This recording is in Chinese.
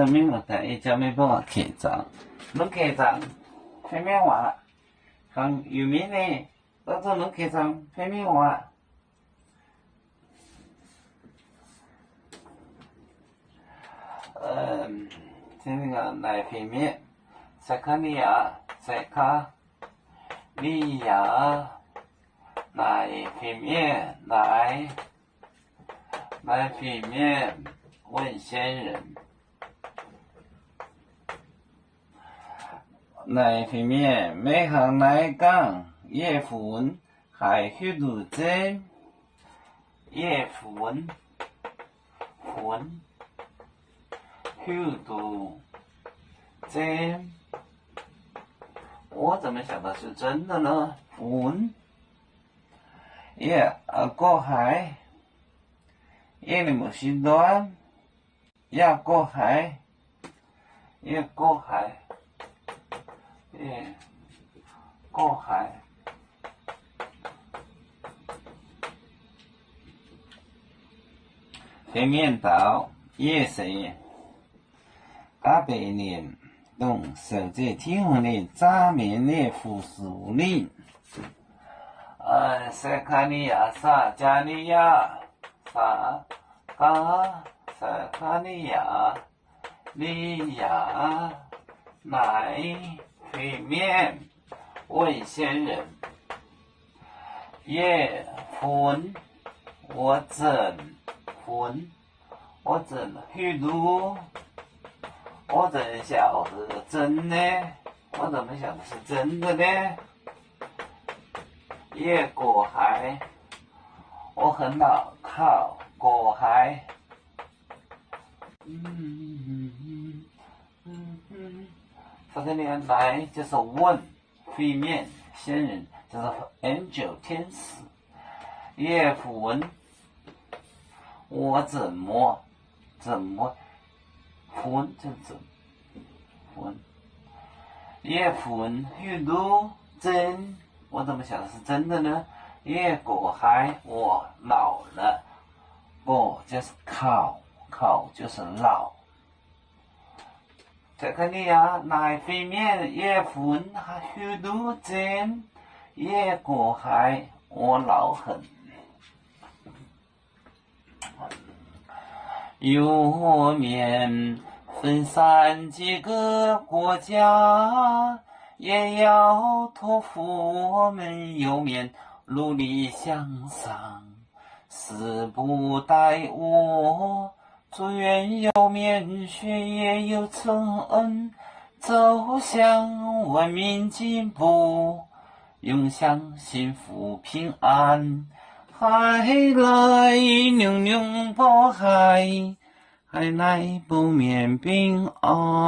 明白的，伊叫咩帮我开张，侬开张，片面话，讲有面呢，到时候侬开张片面话。这个来片面，塞卡利亚，塞卡利亚，来片面，来片面，问仙人。来片面，每行来讲，叶粉还许多针，叶粉许多针，我怎么想的是真的呢？粉，过海，叶里木西端，过海，过海。过海，平面岛夜谁？阿北年东守在天虹的扎面的附属令。塞卡利亚撒加利亚撒卡利亚来平面问仙人，叶粉我怎许多，我怎晓得真呢？我怎么想的是真的呢？过海，我很老靠过海。这个呢来就是问对面仙人，就是 angel 天使。叶粉，我怎么粉就粉？叶粉许多真，我怎么想的是真的呢？过海，我老了，过就是靠就是老。这个你呀，来对面叶粉还许多针，过海，我老很。有面分散几个国家，也要托付我们有面努力向上，死不待我。祝愿有面学业有成恩，走向文明进步，永享幸福平安。海来牛牛报海，海来不免平安。